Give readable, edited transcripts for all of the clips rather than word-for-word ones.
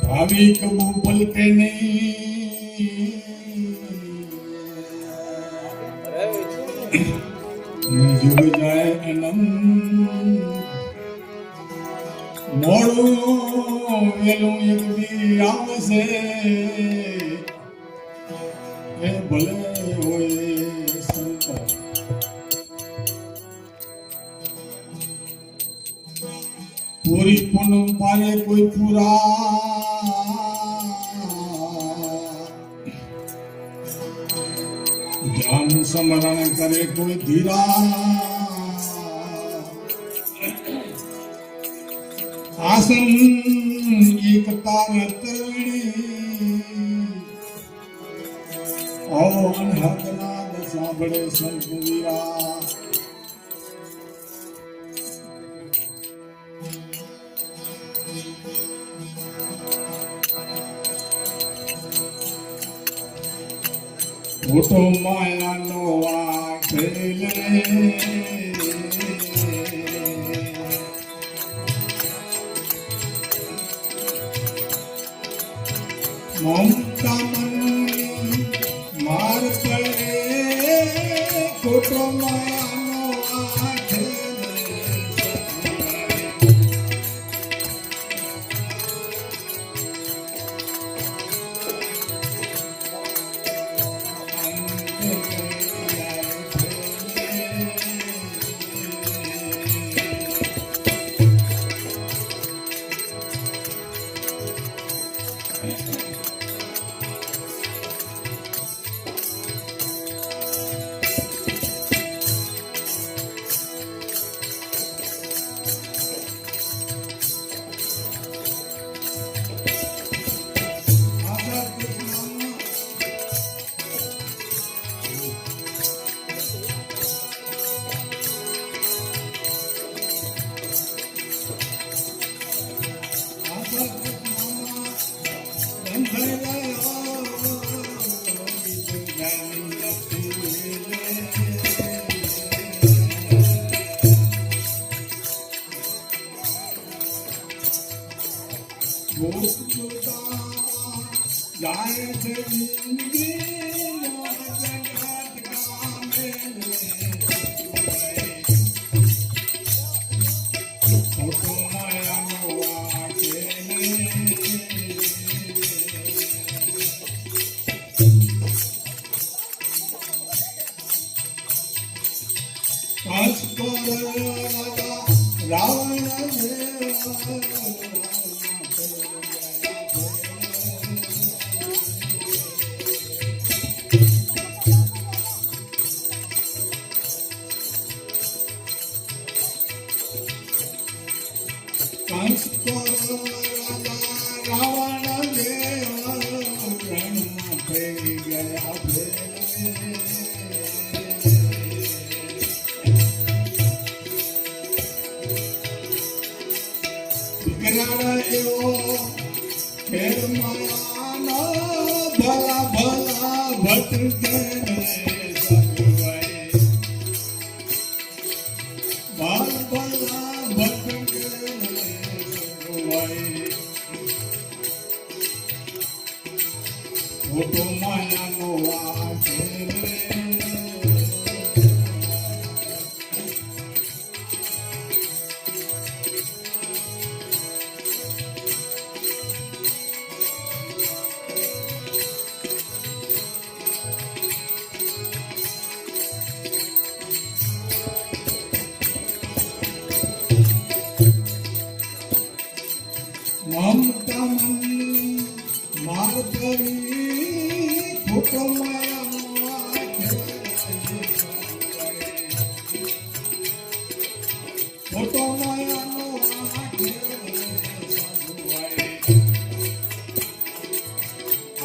भावी कबू पलटे नहीं जुग जाए अनंत मोड़ू वेलू एक दी आवसे ए भले होए संत पूरी पूनम पाए कोई पूरा ध्यान स्मरण करे कोई धीरा आसन एक तार तरणी ओ अनहद नाद सांभळे संत वीरा મોટો માયાનો આ ખેલે મમતા મનની માર પડે ખોટો માયાનો આ જાય છે જિંદગી ખોટો માયાનો આ રાવણ રાવણ થઈ ગયા એવો ખેર માયાનો ભલા ભલા ભટકે ખોટો માયાનો આ મમતા મન માર કરી ખોટો માયાનો ખોટો માયાનો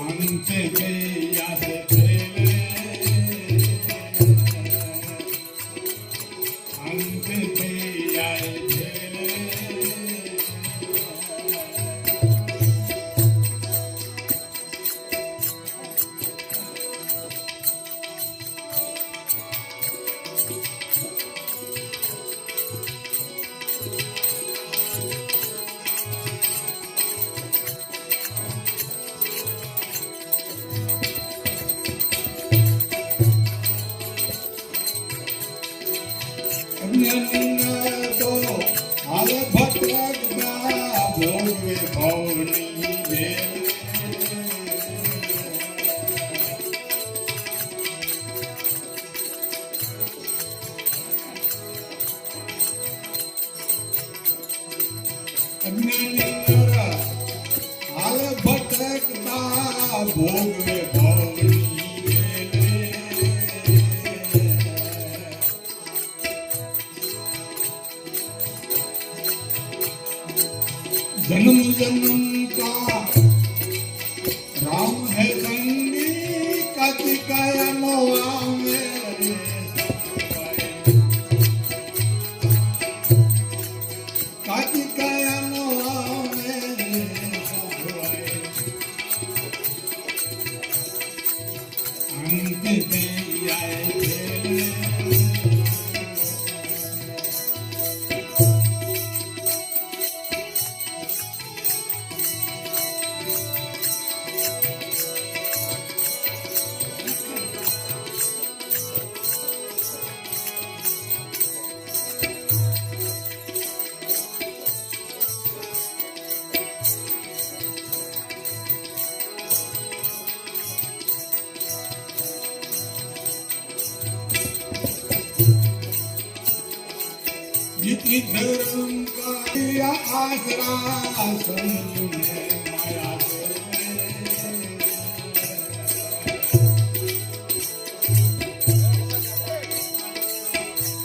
અંતે ગયા છે અંતે ગયા અજ્ઞાની નર હાલ ભટકતા ભોગવે ભવની जन्म जन्म का राम है संगी कतिकाया मोआ मेरे कतिकाया मोआ मेरे अंत पे आए जिति धर्म का आसरा समझे माया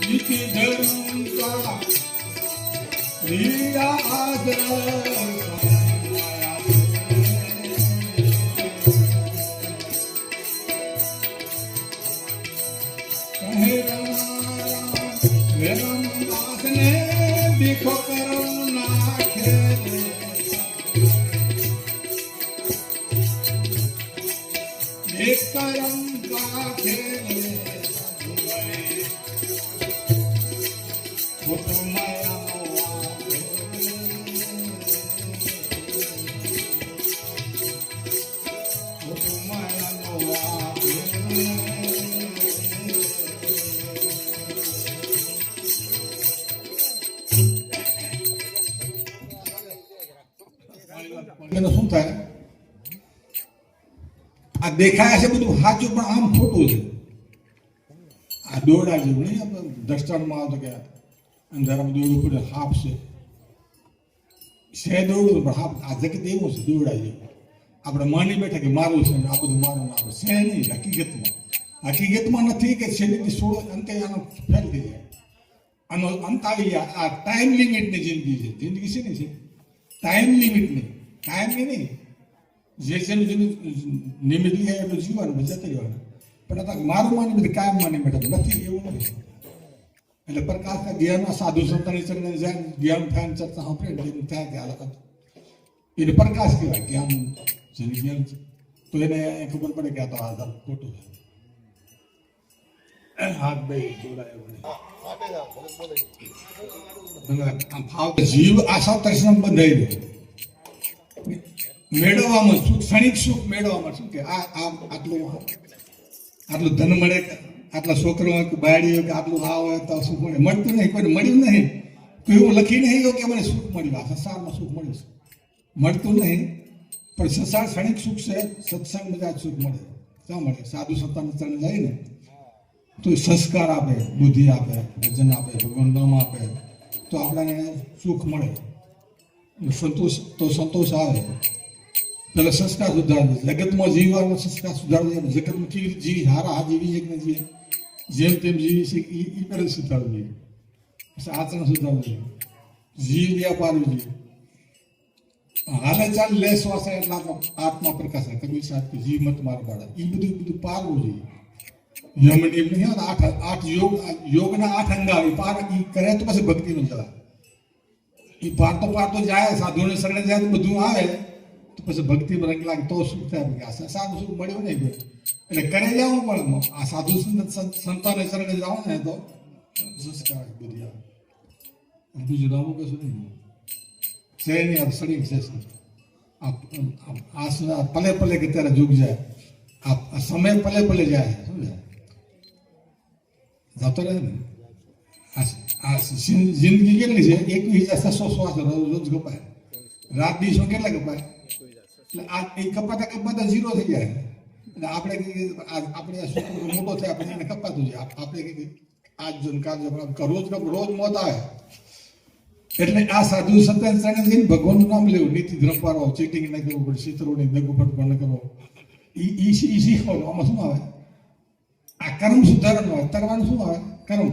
जिति धर्म का लिया आसरा देखो करुणा खेले देख करम का खेले वो तो माया वो तो माया શું થાય આ દેખાય છે બધું સાચું પણ આમ ખોટું છે આ દોરડા જેવું નહીં આપણે દર્શનમાં આવતો કે અંધારામાં દોરડું પડે હાફ છે દોરડું પણ હાફ આ જગત એવું છે દોરડા જેવું આપણે માની બેઠા કે મારું છે આ બધું મારું ના આવે છે નહીં હકીકતમાં નથી કે શરીરની સોળો અંતે આનો ફેલ થઈ જાય આનો અંત આવી જાય આ ટાઈમ લિમિટની જિંદગી છે જિંદગી છે ને છે ટાઈમ લિમિટની ટાઈમની નહીં જે છે નિમિત્ત લે એટલું જીવવાનું જતી રહેવાનું પણ અત્યારે મારું માની બધું કાયમ માની બેઠા નથી એવું નથી એટલે પ્રકાશના જ્ઞાનમાં સાધુ સંતાની ચરણે જાય જ્ઞાન ફેન ચર્ચા સાંભળે એનું થાય કે આ એને પ્રકાશ કહેવાય જ્ઞાન જેની જ્ઞાન છે તો એને ખબર પડે કે આ તો આધાર ખોટું છે હાથ બે જોડાય જીવ આશા તર્ષણ બંધાઈ ગયો મેળવવામાં સુખ ક્ષણિક સુખ મેળવવામાં શું કે આટલું ધન મળે આટલા છોકરા કે બાયડી કે આટલું આ હોય તો સુખ મળે મળતું નહીં કોઈને મળ્યું નહીં કોઈ એવું લખી નહીં કે મને સુખ મળ્યું આ સંસારમાં સુખ મળ્યું છે મળતું નહીં પણ સંસાર ક્ષણિક સુખ છે સત્સંગ બધા સુખ મળે શા મળે સાધુ સંતાનના ચરણે જઈને તો સંસ્કાર આપે બુદ્ધિ આપે ભજન આપે ભગવાન નામ આપે તો આપણને સુખ મળે સંતોષ આવે પેલા સંસ્કાર સુધારવું જગતમાં જીવવાનો સંસ્કાર સુધારવું જગતમાં કેવી જીવી હારા હા જીવી છે કે જીવે જેમ તેમ જીવી છે એ પહેલાં સુધારવું જોઈએ આચરણ સુધારવું જોઈએ જીવ વ્યાપારવું જોઈએ હાલે ચાલ લે શ્વાસ એટલે આત્મા પ્રકાશ કબીર સાહેબ કે જીવ મત માર પાડે એ બધું પારવું જોઈએ યમન એમ નહીં આઠ યોગના 8 અંગ આવે પાર એ કરે તો પછી ભક્તિનું ચલાવે એ પારતો જાય સાધુને શરણે જાય તો બધું આવે તો પછી ભક્તિમાં રંગ લાગે તો સુખ થાય આ સાધુ સુખ મળ્યું નહીં એટલે કરે જવું પણ આ સાધુ સંતોને શરણે જાઓ ને તો સંસ્કાર બધી આવે બીજું નવું કશું નહીં છે નહીં આ શરીર છે આ પલે પલે કે ત્યારે જુગ જાય આ સમય પલે પલે જાય સમજાય જતો રહે ને આ જિંદગી કેટલી છે 21,600 શ્વાસ રોજ કપાય રાત દિવસો કેટલા કપાય એટલે આ એ કપાતા ઝીરો થઈ જાય એટલે આપણે આ છોકરો મોટો થાય આપણે એને કપાતું છે આપણે આજ જો રોજ મોત આવે એટલે આ સાધુ સત્યનારાયણ સ્વામી જઈને ભગવાનનું નામ લેવું, નીતિ ધર્મ પાળવો, ચીટિંગ ન કરવું પડે, શીતળોની દગો ફટકો ન કરવો, ઈ શીખવાનું. આમાં શું આવે? આ કર્મ સુધારવાનું આવે. તરવાનું શું આવે? કર્મ.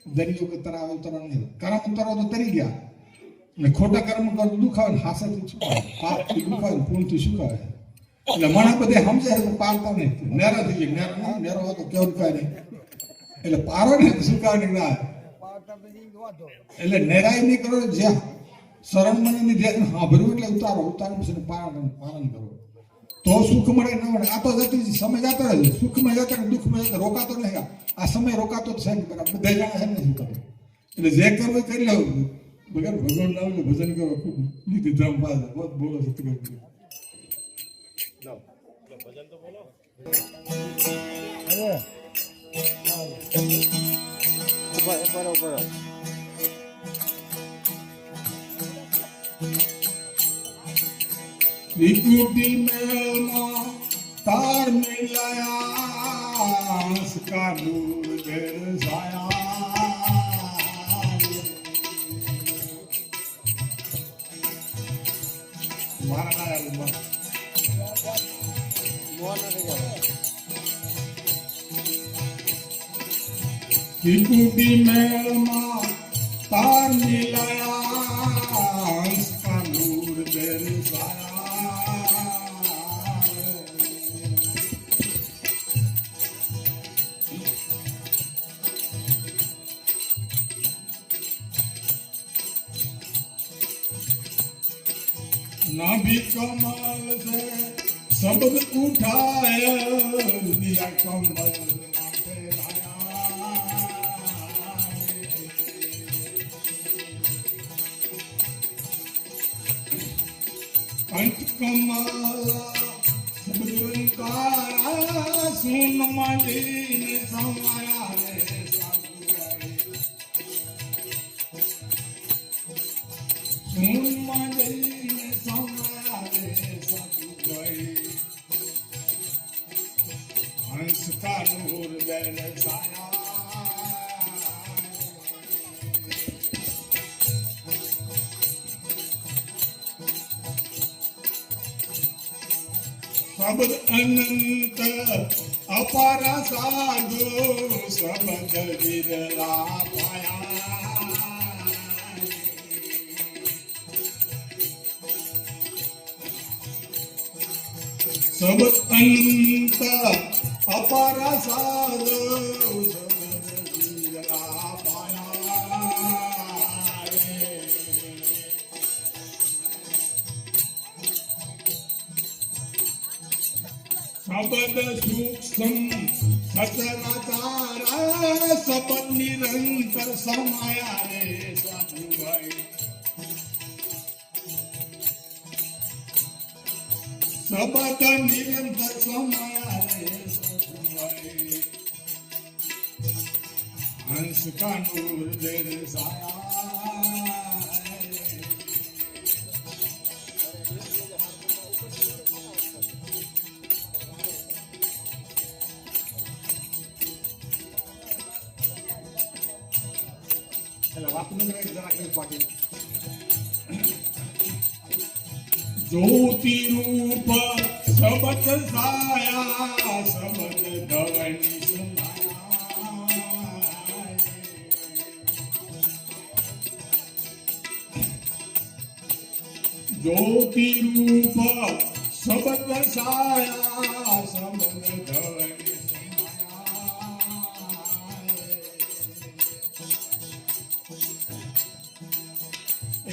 દરિયો કે તરાવે ઉતરવાનું નહીં. કર્મ ઉતરો તો તરી ગયા, ને ખોટા કર્મ કરો તો દુખાવે, ને હાસાથી શું આવે? પાપથી દુખાવે, પૂર્ણથી શું આવે? એટલે માણસ બધે સમજાય તો પાડતા નહીં. નેરા થઈ જાય, નેરો હોય તો કેવું દુખાય નહીં. એટલે પારો ને સુકાવ નહીં ના. એટલે નેરાય નહીં કરો, જ્યાં શરણ મને ની ધ્યાન સાંભળ્યું એટલે ઉતારો, ઉતારો પછી પાલન કરો તો સુખ મળે. ન મળે આ તો જતી સમય જતો રહે, સુખમાં જતો રહે, દુઃખમાં જતો, રોકાતો નહીં. આ સમય રોકાતો જ છે ને, બધા જાણે છે ને શું કરે. એટલે જે કરવું એ કરી લેવું. વગર ભગવાન નામ ભજન કરો, ખૂબ નીતિ ધર્મ પાડે. બહુ બોલો સત્ય ભજન તો બોલો. વિકુટી મેલમાં તાર મિલાયા, સકા નૂર દરસાયા. મારા વિકુટી મેલમાં તાર મિલાયા, સકા નૂર દરસાયા. नाभि कमल से शब्द उठाया, दिया कमल नाथे कंठ कमल शब्द ओंकारा, सुन मंदिर समाया रे सुन मंदिर हंस का नूर बरसाया. शब्द अनंत अपार साधु, शब्द विरला पाया. शब्द अनंत अपार साधु, शब्द विरला पाया. शब्द सूक्ष्म सचराचार, शब्द निरंतर समाया रे साधु भाई. शब्द निरंतर समाया रे साधु भाई. हंस का नूर दरसाया. ज्योति रूप शब्द साया, शब्द धवनी सुनाया. ज्योति रूप शब्द साया, शब्द धवनी सुनाया.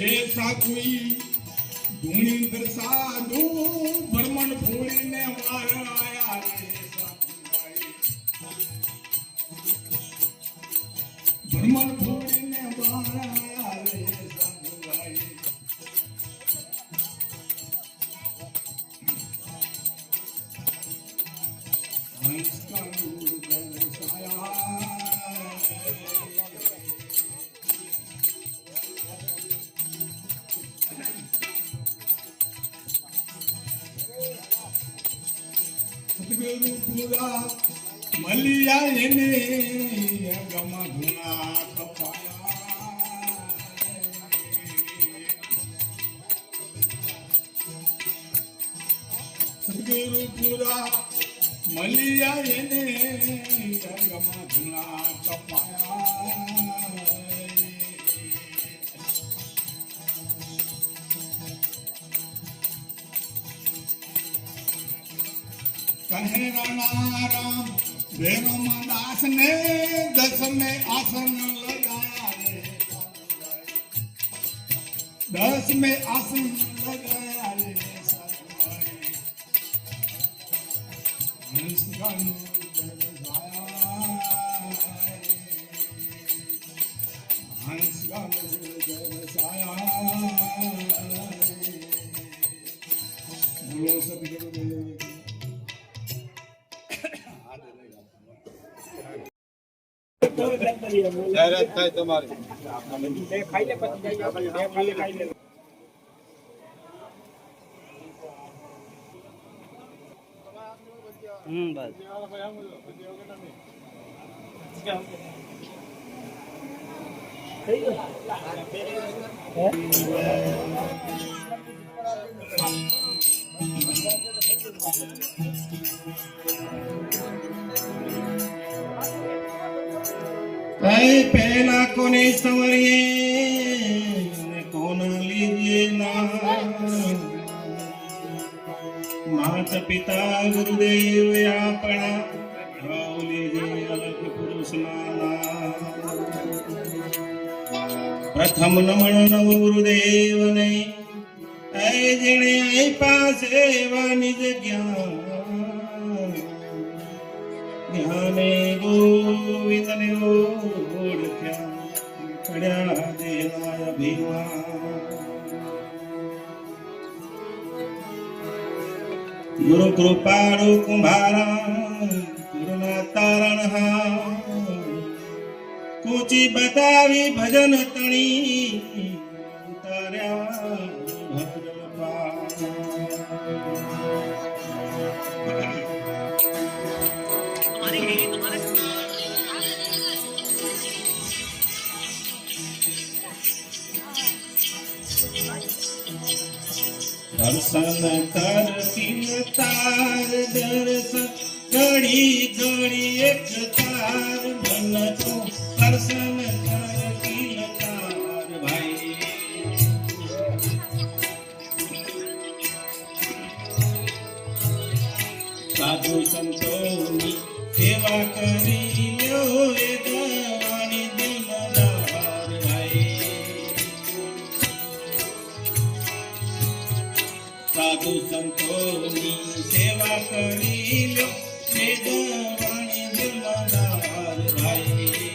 ऐसा कोई धूणींद्र साधु, भ्रमण फूली ने माराया रे साधु भाई. भ्रमण फूली ने माराया रे साधु भाई. हंस का नूर बरसाया. સદગુરુ પૂરા મળ્યા એને ગમ ગુણા કપાયા. પૂરા મલિયા એને રંગમાં ધૂણા કપાયા કહે રામ રેવમ દાસ ને દસ में आसन लगाया रे 10 में आसन लगाया रे हंस गानो हंस गानो बोलो सब बोलो જાહેરાત થાય તમારી ખાઈ લે પછી ખાઈ લે બસ થઈ ગયું પહેલા કોને સંવરીએ કોને લીધીએ ના માત પિતા ગુરુદેવ આપણા ભાવ લીધે અલગ પુરુષ પ્રથમ નમણ નવ ગુરુદેવને જેણે પાસે વાની જગ્યા જ્ઞાને ગોવિંદને ઓળખ્યા પડ્યા દેવાય અભિમાન ગુરુ કૃપાળુ કુંભારા ગુરુના તારણહા કૂચી બતાવી ભજન તણી ઉતાર્યા ભજન દર્શન કર તાર દર્શન ઘડી ઘડી એક તાર મન તો દર્શન કર તાર ભાઈ સાધુ સંતોની સેવા કરી લ્યો એ દવાની દિલદાર ભાઈ સાધુ સંતોની સેવા કરી લ્યો એ દવાની દિલદાર ભાઈ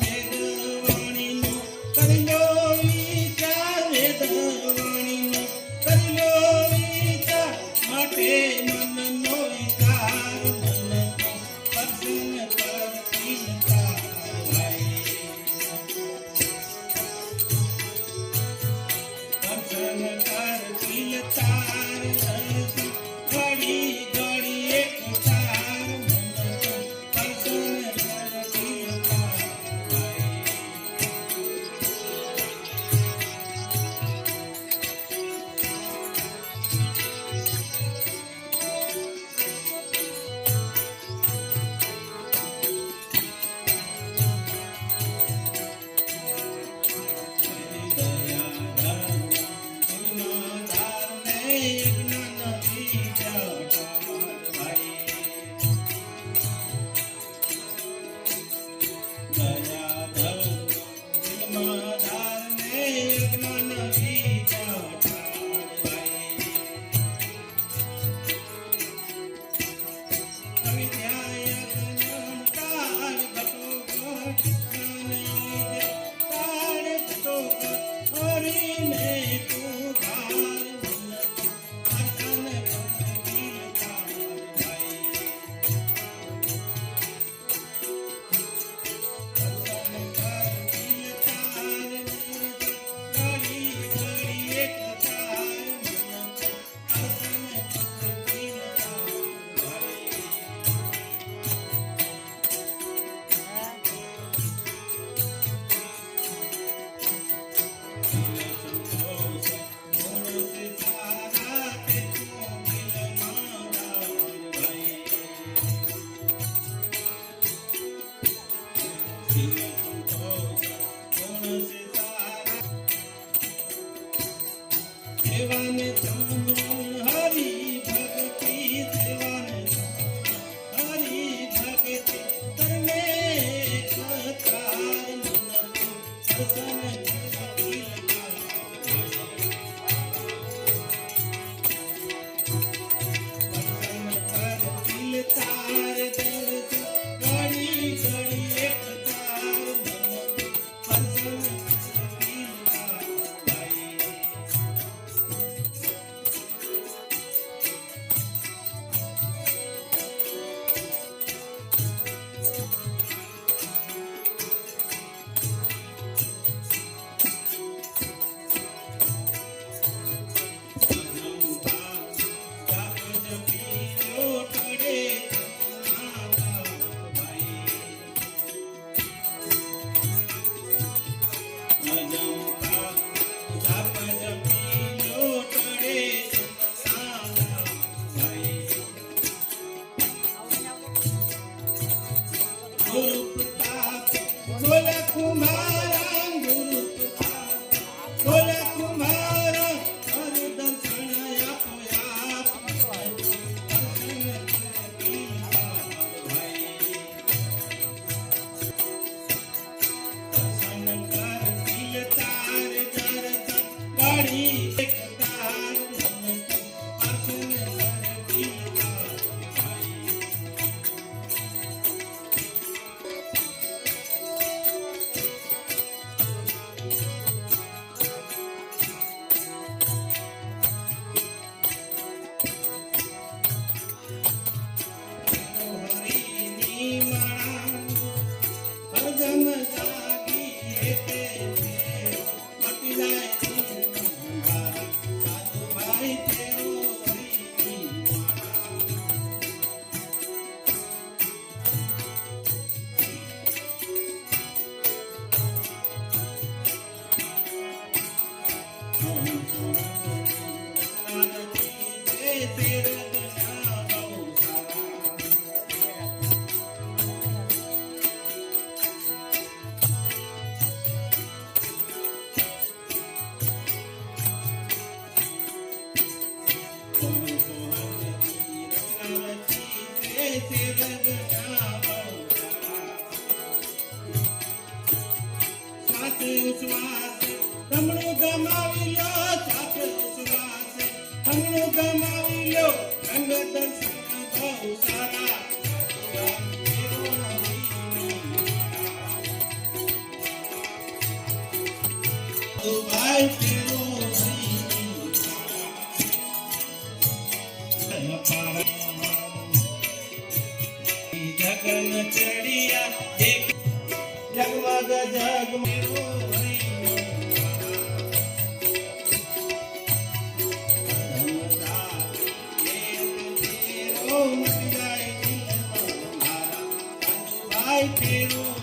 વેદવાણીનો કરી લો વિચાર વેદવાણીનો કરી લો વિચાર માટે મનનો વિકાર મન દર્શન કરતી તાર ભાઈ દર્શન કરતી શેરગના બહુરા. શ્વાસ ઉશ્વાસ તમણું ગમાવી લ્યો, શ્વાસ ઉશ્વાસ તમણું ગમાવી લ્યો. રંગ દર્શન બહુ સારા ભાઈ ફેરો જગન ચડિયા દેખ જગમગ જગ મેરો ભાઈ ફેરો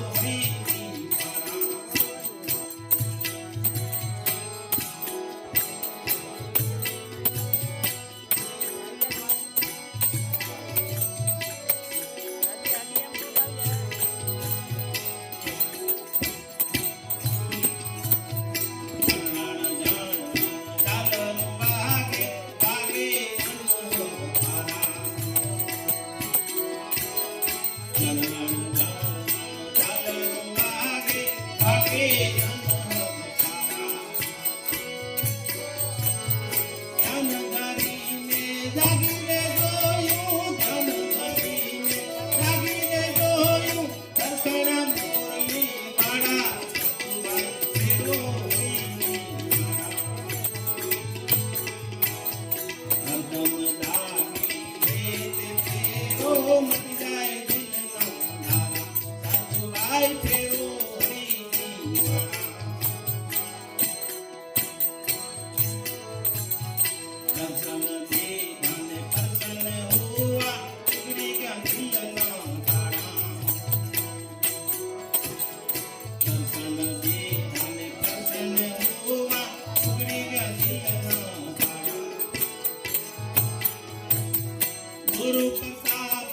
ગુરુ પ્રતાપ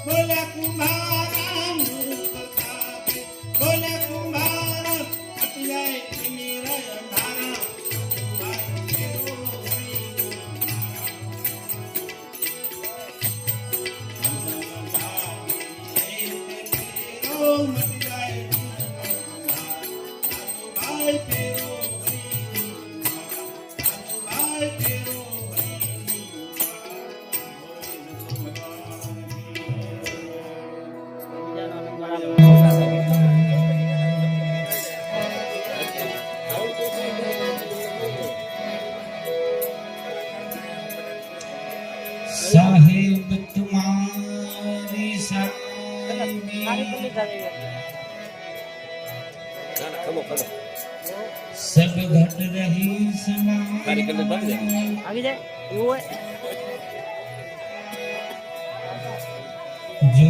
બોલ્યા કુંભારા, ગુરુ પ્રતાપ બોલ્યા કુંભારા, હટી જાય એની રય ધારા. ભાઈ ફેરો મટી જાય ભાઈ ફેરો ભાઈ ફેરો साहिब तुम्हारी सामने सब घट रही समान जो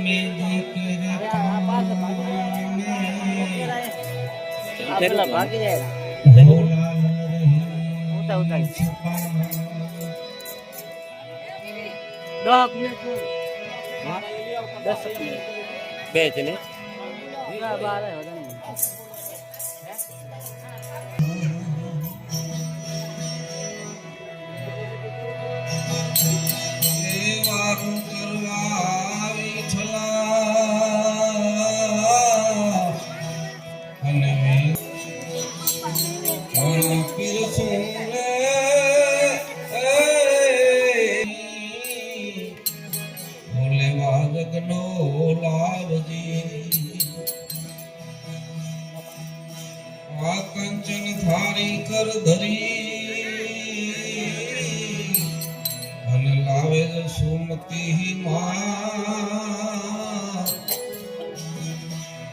मैं देख रहा ભાગી જાય भोला रही छुपा 10 મિનિટ 10 મિનિટ બે છે ને બાર વારું કરવા વિઠલા અને કોણ પીરસું રે બોલે વાગનો લાવજી આ કંચન થારી કર ધરી અને લાવે સુમતી માં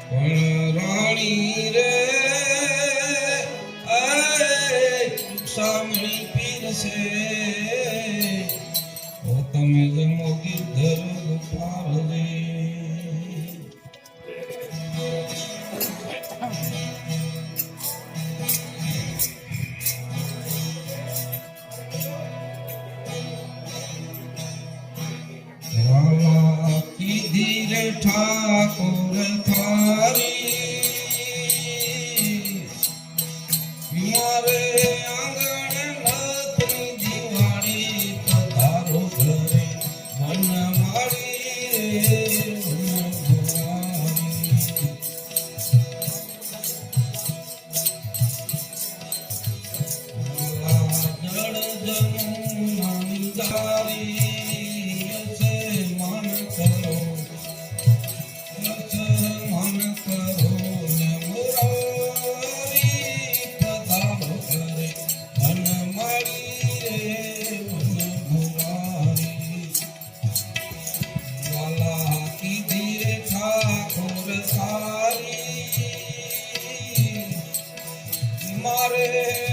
પણ રાણી રે સામણી પીરસે ઓ તમે જ મોગી ધર પારજે રામા કીધી રે ઠાકોર થારી મારે આંગણે નથની દિવાળી પધારો ઘરે મન મારી મારે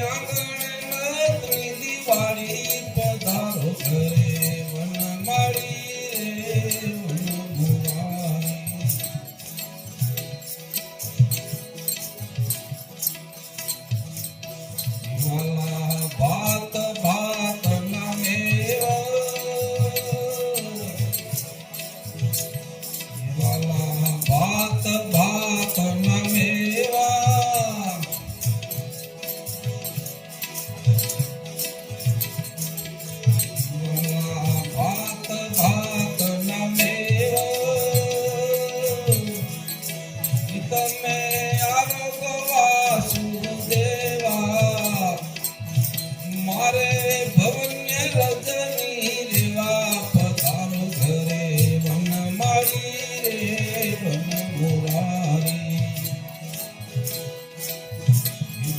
આંગણ દિવાળી પધારો ઘરે વન માળી રે વન મુરારી વાલા ભાત ભાત ના મેવા વાલા ભાત ભાત ના મેવા ભાત ભાત ના મેવા તમે આરોગો વાસુદેવા મારે ભવન્ય રજની રેવા પધારો ઘરે વન માળી રે વન મુરારી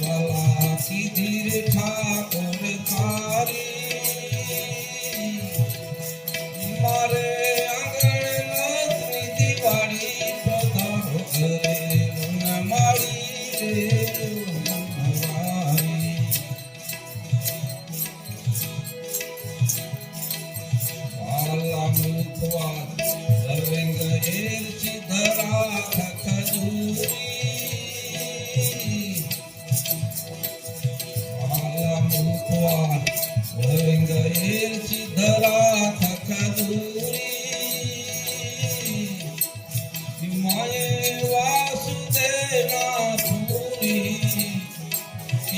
વાલા કીધી રે ઠાકોર તારી મારે આંગણ દિવાળી પધારો ઘરે વન માળી રે વન મુરારી વાલા મુખવા સર્વેંગ એર સિદ્ધરા ખજૂરી વાલા મુખવા સર્વેંગ એર સિદ્ધરા ખજૂરી માયે વાસુદેવના પૂરી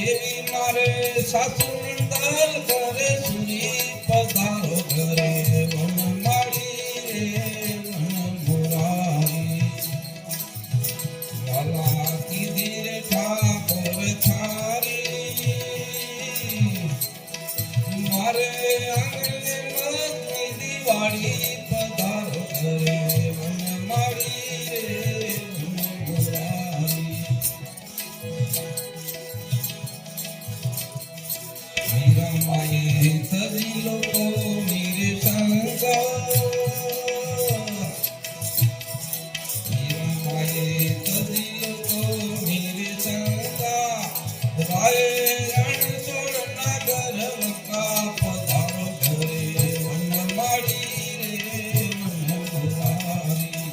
એવી મારે સાસુ મંડળ કરે સુરી પધારો ઘરે વન માળી રે વન મુરારી વાલા કીધી રે ઠાકોર થારી મારે આંગણે દિવાળી પધારો ઘરે વન માળી રે વન મુરારી મીરા માયે તજી લોકો મેરે સંગા મીરા માયે તજી લોકો મેરે સંગા રાય રણ સોળ નગર વકા પધારો ઘરે વન માળી રે વન મુરારી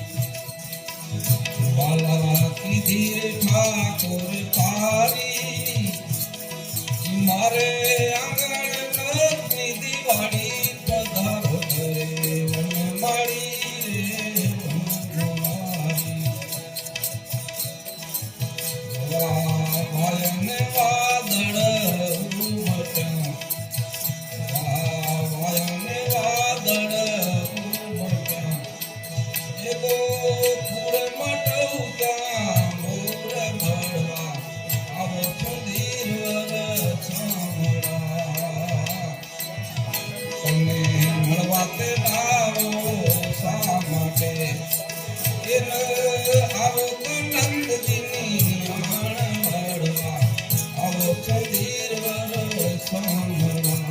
વાલા કીધી રે ઠાકોર તારી મારે આંગણ દિવાળી પધારો ઘરે વન માળી રે વન મુરારી વાયને વાદળ ઉમટ્યા વાયને વાદળ ઉમટ્યા એગો ફૂલ મટુક્યા મોર ભળવા આવો સુધીર છામડા તમને મળવા તે આવો શા માટે આવો તો નંદજીની આણ મળવા આવો સુધીર સાંભળવા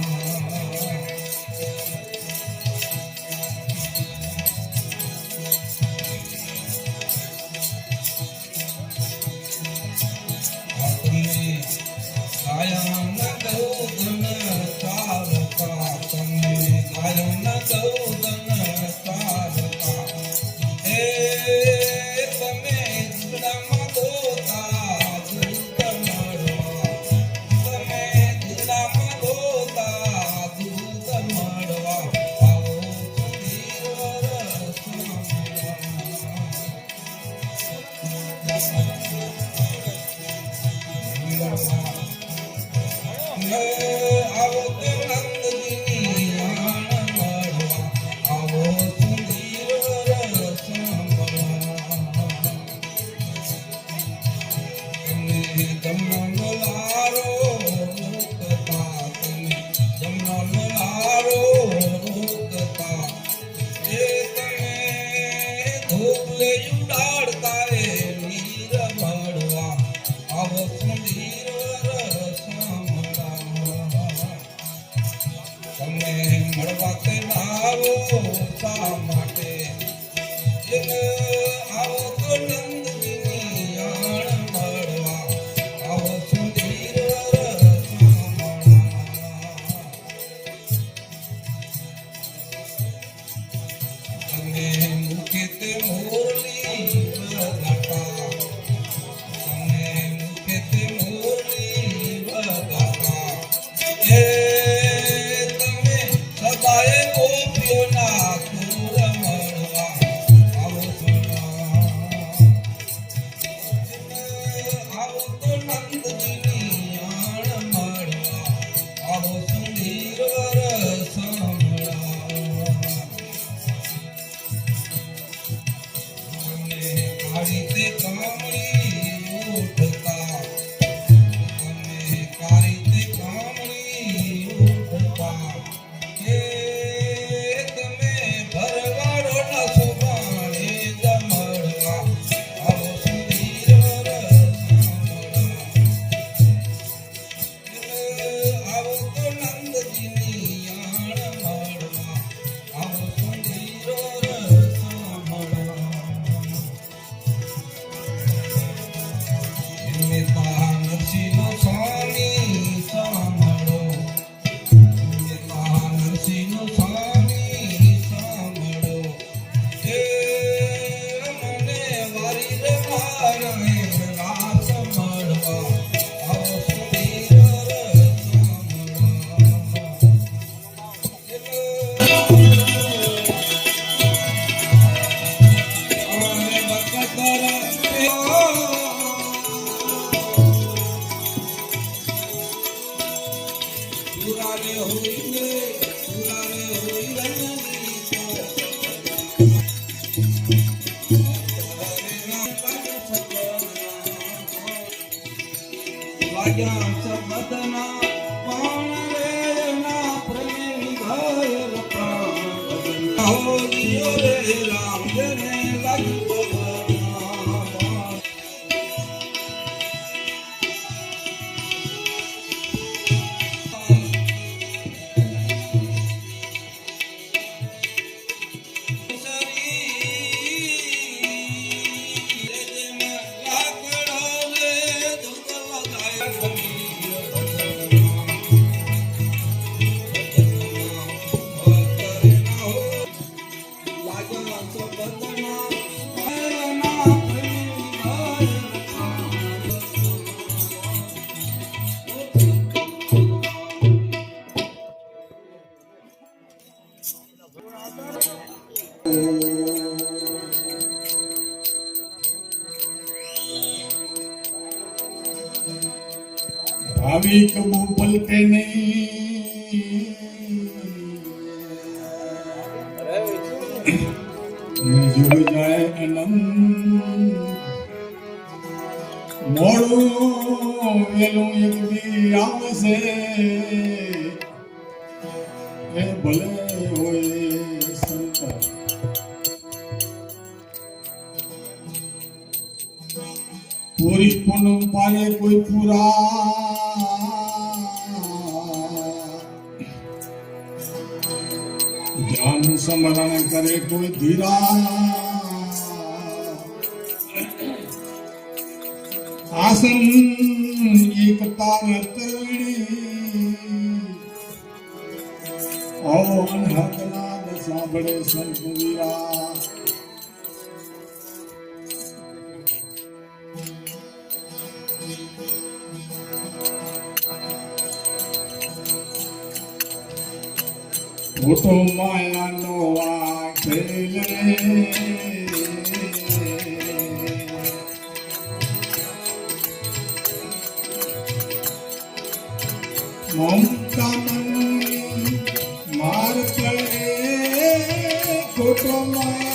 તમને ગાયા ન ગૌધન તારકા તમને ગાયા ન ગૌધન તારકા એ તમે દુડામાં દોતા દૂધ મળવા તમે દુડામાં દોતા દૂધ મળવા આવો આવો તે નંદજીની આણ મળવા આવો સુંદર જમનો લારો રોકતા તમે જમનો લારો રોકતા એ તમે ધૂપ લે ઉડાડતા એ નીર મળવા આવો સુંદર રસમડા તમે મળવા તે આવો શા માટે આવો તો નંદની આણ મળવા આવો સુંદર તમે મુખે તે મોરલી વગાડતા તમે મુખે તે મોરલી વગાડતા એ તમે સદાય ગોપીઓના સુર મળવા આવો આવો તો નંદની આણ મળવા આવો સુંદર રસમડા કાળી તે કામળી ઉઠતા તમે કાળી તે કામળી ઉઠતા કે તમે ભરવાડો ના સુભાણે જમડવા આવો સુંદર રસમડા આવો તો નંદજીની આણ મળવા આવો સુંદર રસમડા નરસિંહ સ્વામી સાંભળો નરસિંહ સ્વામી સાંભળો હે મને વારી રે મારે રાત મળવા આવો પુરારે હોઈને વાગ્યા સબદના પાણ રે ના પ્રેમ ઘર પ્રાણ હો દિયો રે રામ જને લાગ્યું भावी कबू पलटे नहीं जुड़ जाए अनंत मोड़ू वेलू एक दी आवसे ए भले होए संत पूरी पुनम पाए कोई पूरा ज्ञान स्मरण करे कोई धीरा आसन एकता तड़ी ओ अनहद नाद सांभळे संत वीरा મોટો માયાનો આ ખેલ મમતા મનની માર પડે ખોટો માયા